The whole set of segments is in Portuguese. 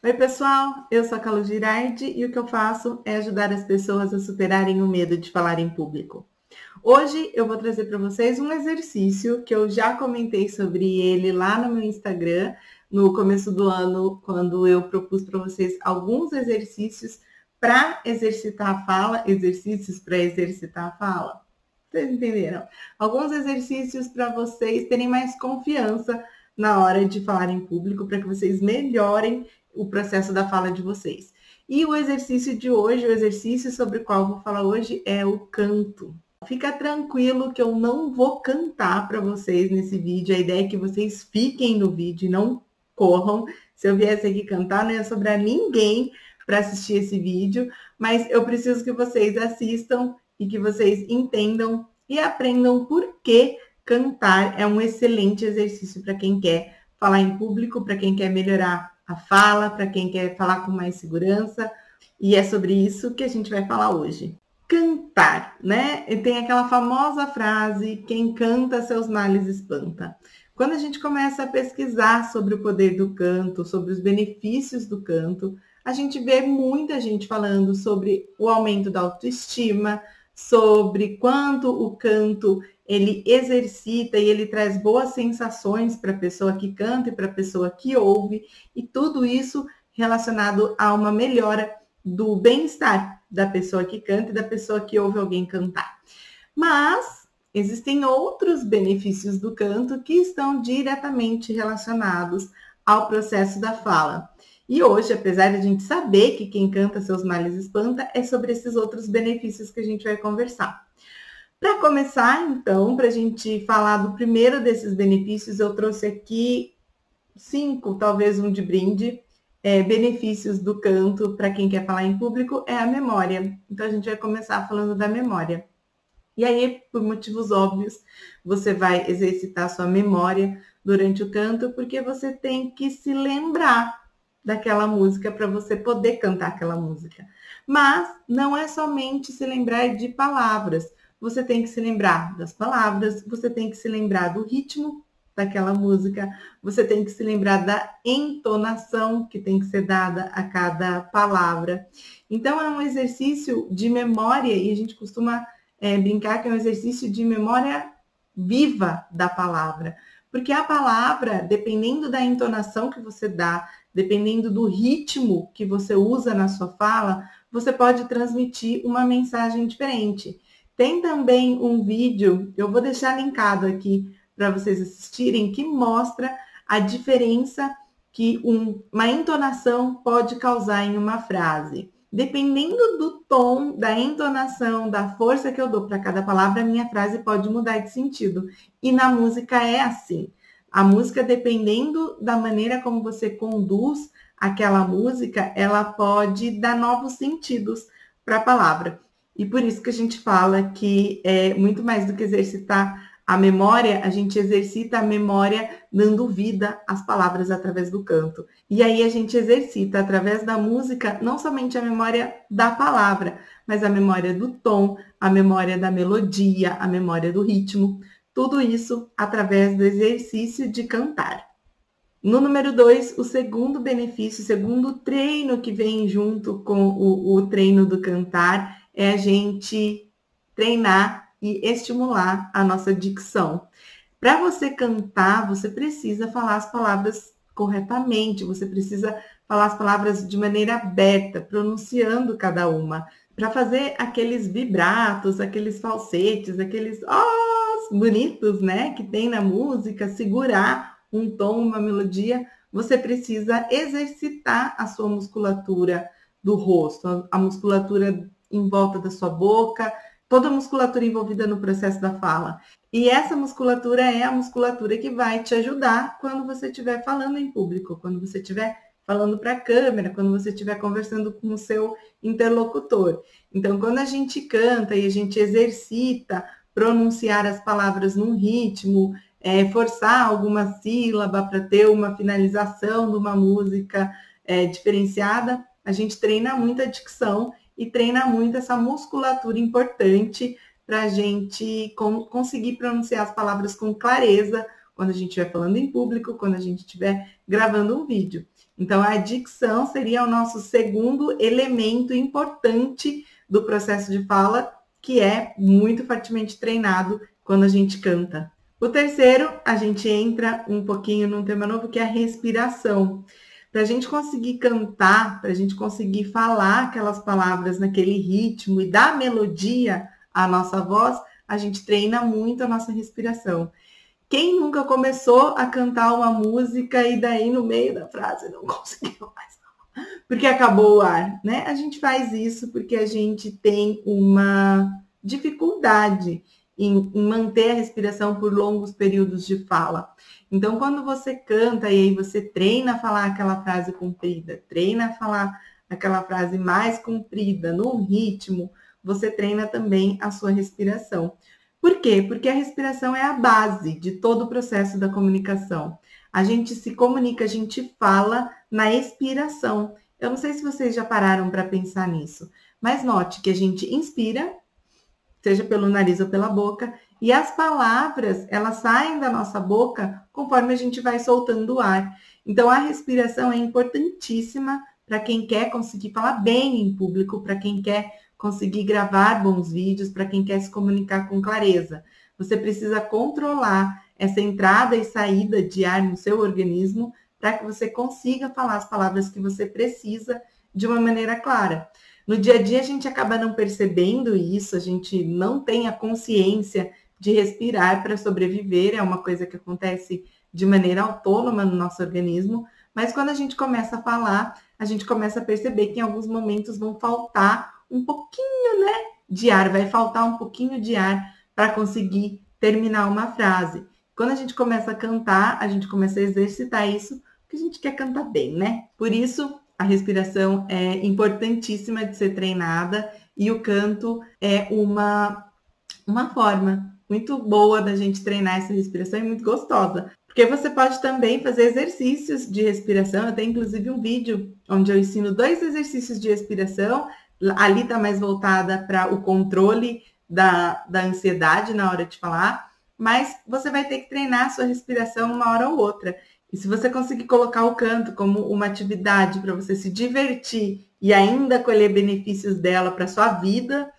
Oi, pessoal, eu sou a Carla Girardi e o que eu faço é ajudar as pessoas a superarem o medo de falar em público. Hoje eu vou trazer para vocês um exercício que eu já comentei sobre ele lá no meu Instagram, no começo do ano, quando eu propus para vocês alguns exercícios para exercitar a fala, exercícios para exercitar a fala. Vocês entenderam? Alguns exercícios para vocês terem mais confiança na hora de falar em público, para que vocês melhorem o processo da fala de vocês. E o exercício de hoje, o exercício sobre o qual eu vou falar hoje é o canto. Fica tranquilo que eu não vou cantar para vocês nesse vídeo. A ideia é que vocês fiquem no vídeo e não corram. Se eu viesse aqui cantar, não ia sobrar ninguém para assistir esse vídeo, mas eu preciso que vocês assistam e que vocês entendam e aprendam por que cantar é um excelente exercício para quem quer falar em público, para quem quer melhorar a fala, para quem quer falar com mais segurança. E é sobre isso que a gente vai falar hoje. Cantar, né? E tem aquela famosa frase, quem canta seus males espanta. Quando a gente começa a pesquisar sobre o poder do canto, sobre os benefícios do canto, a gente vê muita gente falando sobre o aumento da autoestima, sobre quanto o canto ele exercita e ele traz boas sensações para a pessoa que canta e para a pessoa que ouve, e tudo isso relacionado a uma melhora do bem-estar da pessoa que canta e da pessoa que ouve alguém cantar. Mas existem outros benefícios do canto que estão diretamente relacionados ao processo da fala. E hoje, apesar de a gente saber que quem canta seus males espanta, é sobre esses outros benefícios que a gente vai conversar. Para começar, então, para a gente falar do primeiro desses benefícios, eu trouxe aqui 5, talvez um de brinde, benefícios do canto para quem quer falar em público, é a memória. Então, a gente vai começar falando da memória. E aí, por motivos óbvios, você vai exercitar sua memória durante o canto, porque você tem que se lembrar daquela música para você poder cantar aquela música. Mas não é somente se lembrar de palavras. Você tem que se lembrar das palavras, você tem que se lembrar do ritmo daquela música, você tem que se lembrar da entonação que tem que ser dada a cada palavra. Então, é um exercício de memória, e a gente costuma brincar que é um exercício de memória viva da palavra. Porque a palavra, dependendo da entonação que você dá, dependendo do ritmo que você usa na sua fala, você pode transmitir uma mensagem diferente. Tem também um vídeo, eu vou deixar linkado aqui para vocês assistirem, que mostra a diferença que uma entonação pode causar em uma frase. Dependendo do tom, da entonação, da força que eu dou para cada palavra, a minha frase pode mudar de sentido. E na música é assim. A música, dependendo da maneira como você conduz aquela música, ela pode dar novos sentidos para a palavra. E por isso que a gente fala que é muito mais do que exercitar a memória, a gente exercita a memória dando vida às palavras através do canto. E aí a gente exercita através da música não somente a memória da palavra, mas a memória do tom, a memória da melodia, a memória do ritmo. Tudo isso através do exercício de cantar. No número 2, o segundo benefício, o segundo treino que vem junto com o treino do cantar é a gente treinar e estimular a nossa dicção. Para você cantar, você precisa falar as palavras corretamente, você precisa falar as palavras de maneira aberta, pronunciando cada uma. Para fazer aqueles vibratos, aqueles falsetes, aqueles bonitos, né, que tem na música, segurar um tom, uma melodia, você precisa exercitar a sua musculatura do rosto, a musculatura em volta da sua boca, toda a musculatura envolvida no processo da fala. E essa musculatura é a musculatura que vai te ajudar quando você estiver falando em público, quando você estiver falando para a câmera, quando você estiver conversando com o seu interlocutor. Então, quando a gente canta e a gente exercita pronunciar as palavras num ritmo, forçar alguma sílaba para ter uma finalização de uma música diferenciada, a gente treina muito a dicção e treina muito essa musculatura importante para a gente conseguir pronunciar as palavras com clareza, quando a gente estiver falando em público, quando a gente estiver gravando um vídeo. Então, a dicção seria o nosso segundo elemento importante do processo de fala, que é muito fortemente treinado quando a gente canta. O terceiro, a gente entra um pouquinho num tema novo, que é a respiração. Para a gente conseguir cantar, para a gente conseguir falar aquelas palavras naquele ritmo e dar melodia à nossa voz, a gente treina muito a nossa respiração. Quem nunca começou a cantar uma música e daí no meio da frase não conseguiu mais, porque acabou o ar, né? A gente faz isso porque a gente tem uma dificuldade em manter a respiração por longos períodos de fala. Então, quando você canta e aí você treina a falar aquela frase comprida, treina a falar aquela frase mais comprida, num ritmo, você treina também a sua respiração. Por quê? Porque a respiração é a base de todo o processo da comunicação. A gente se comunica, a gente fala na expiração. Eu não sei se vocês já pararam para pensar nisso, mas note que a gente inspira, seja pelo nariz ou pela boca, e as palavras, elas saem da nossa boca conforme a gente vai soltando o ar. Então, a respiração é importantíssima para quem quer conseguir falar bem em público, para quem quer conseguir gravar bons vídeos, para quem quer se comunicar com clareza. Você precisa controlar essa entrada e saída de ar no seu organismo para que você consiga falar as palavras que você precisa de uma maneira clara. No dia a dia, a gente acaba não percebendo isso, a gente não tem a consciência de respirar para sobreviver, é uma coisa que acontece de maneira autônoma no nosso organismo, mas quando a gente começa a falar, a gente começa a perceber que em alguns momentos vão faltar um pouquinho, né, de ar, vai faltar um pouquinho de ar para conseguir terminar uma frase. Quando a gente começa a cantar, a gente começa a exercitar isso, porque a gente quer cantar bem, né? Por isso, a respiração é importantíssima de ser treinada e o canto é uma forma muito boa da gente treinar essa respiração e muito gostosa. Porque você pode também fazer exercícios de respiração. Eu tenho, inclusive, um vídeo onde eu ensino 2 exercícios de respiração. Ali está mais voltada para o controle da ansiedade na hora de falar. Mas você vai ter que treinar a sua respiração uma hora ou outra. E se você conseguir colocar o canto como uma atividade para você se divertir e ainda colher benefícios dela para sua vida,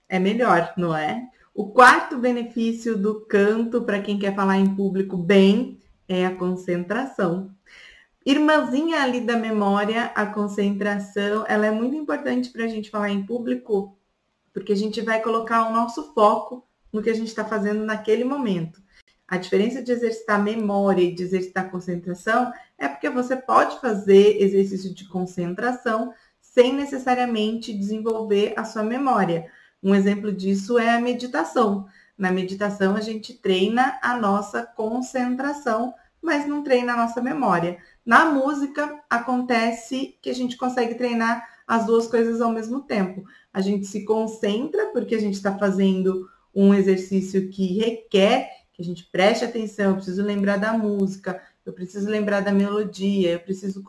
é melhor, não é? O quarto benefício do canto, para quem quer falar em público bem, é a concentração. Irmãzinha ali da memória, a concentração, ela é muito importante para a gente falar em público, porque a gente vai colocar o nosso foco no que a gente está fazendo naquele momento. A diferença de exercitar memória e de exercitar concentração é porque você pode fazer exercício de concentração sem necessariamente desenvolver a sua memória. Um exemplo disso é a meditação. Na meditação, a gente treina a nossa concentração, mas não treina a nossa memória. Na música, acontece que a gente consegue treinar as duas coisas ao mesmo tempo. A gente se concentra porque a gente está fazendo um exercício que requer que a gente preste atenção, eu preciso lembrar da música, eu preciso lembrar da melodia, eu preciso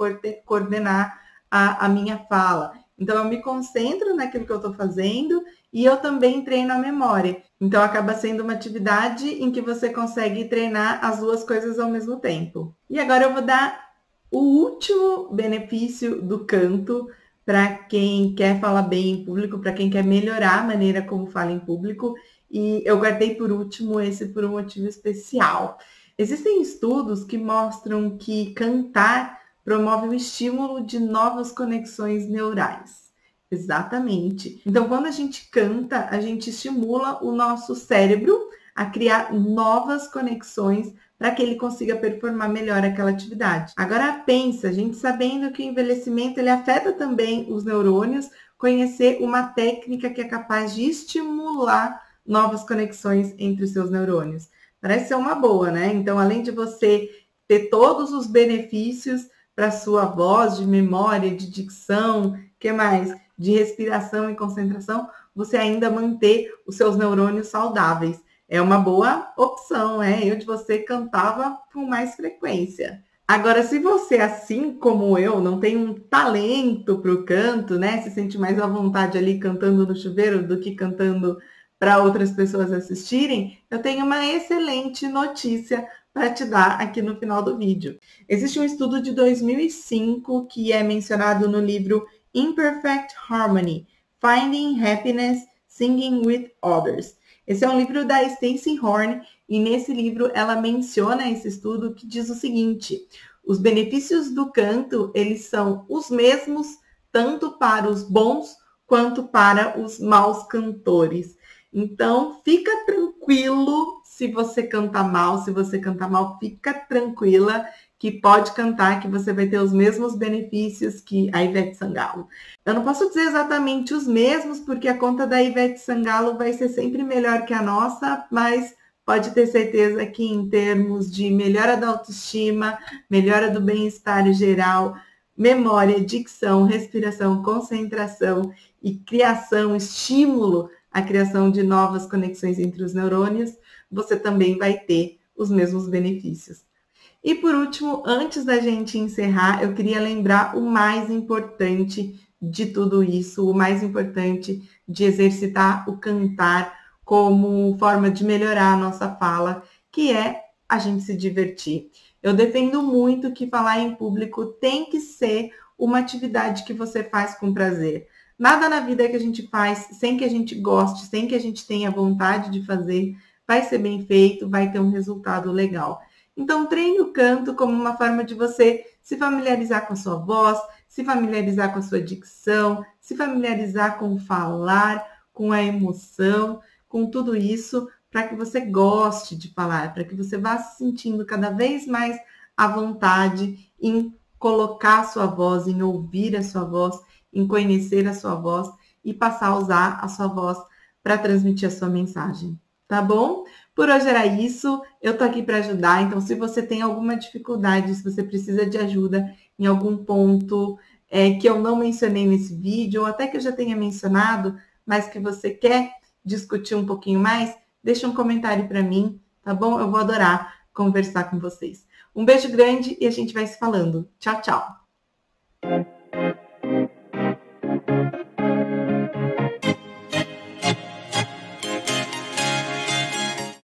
coordenar a minha fala. Então, eu me concentro naquilo que eu estou fazendo e eu também treino a memória. Então, acaba sendo uma atividade em que você consegue treinar as duas coisas ao mesmo tempo. E agora eu vou dar o último benefício do canto para quem quer falar bem em público, para quem quer melhorar a maneira como fala em público. E eu guardei por último esse por um motivo especial. Existem estudos que mostram que cantar promove o estímulo de novas conexões neurais. Exatamente. Então, quando a gente canta, a gente estimula o nosso cérebro a criar novas conexões para que ele consiga performar melhor aquela atividade. Agora pensa, a gente sabendo que o envelhecimento ele afeta também os neurônios, conhecer uma técnica que é capaz de estimular novas conexões entre os seus neurônios. Parece ser uma boa, né? Então, além de você ter todos os benefícios para sua voz, de memória, de dicção, que mais? De respiração e concentração, você ainda manter os seus neurônios saudáveis. É uma boa opção, né? Eu de você cantava com mais frequência. Agora, se você, assim como eu, não tem um talento para o canto, né? Se sente mais à vontade ali cantando no chuveiro do que cantando para outras pessoas assistirem, eu tenho uma excelente notícia para te dar aqui no final do vídeo. Existe um estudo de 2005 que é mencionado no livro Imperfect Harmony, Finding Happiness Singing with Others. Esse é um livro da Stacey Horn e nesse livro ela menciona esse estudo que diz o seguinte: os benefícios do canto, eles são os mesmos tanto para os bons quanto para os maus cantores. Então, fica tranquilo se você canta mal. Se você cantar mal, fica tranquila que pode cantar, que você vai ter os mesmos benefícios que a Ivete Sangalo. Eu não posso dizer exatamente os mesmos, porque a conta da Ivete Sangalo vai ser sempre melhor que a nossa, mas pode ter certeza que em termos de melhora da autoestima, melhora do bem-estar geral, memória, dicção, respiração, concentração e criação, estímulo à criação de novas conexões entre os neurônios, você também vai ter os mesmos benefícios. E por último, antes da gente encerrar, eu queria lembrar o mais importante de tudo isso, o mais importante de exercitar o cantar como forma de melhorar a nossa fala, que é a gente se divertir. Eu defendo muito que falar em público tem que ser uma atividade que você faz com prazer. Nada na vida que a gente faz sem que a gente goste, sem que a gente tenha vontade de fazer, vai ser bem feito, vai ter um resultado legal. Então, treine o canto como uma forma de você se familiarizar com a sua voz, se familiarizar com a sua dicção, se familiarizar com o falar, com a emoção, com tudo isso, para que você goste de falar, para que você vá se sentindo cada vez mais à vontade em colocar a sua voz, em ouvir a sua voz, em conhecer a sua voz e passar a usar a sua voz para transmitir a sua mensagem. Tá bom? Por hoje era isso. Eu tô aqui para ajudar. Então, se você tem alguma dificuldade, se você precisa de ajuda em algum ponto que eu não mencionei nesse vídeo, ou até que eu já tenha mencionado, mas que você quer discutir um pouquinho mais, deixa um comentário para mim, tá bom? Eu vou adorar conversar com vocês. Um beijo grande e a gente vai se falando. Tchau, tchau!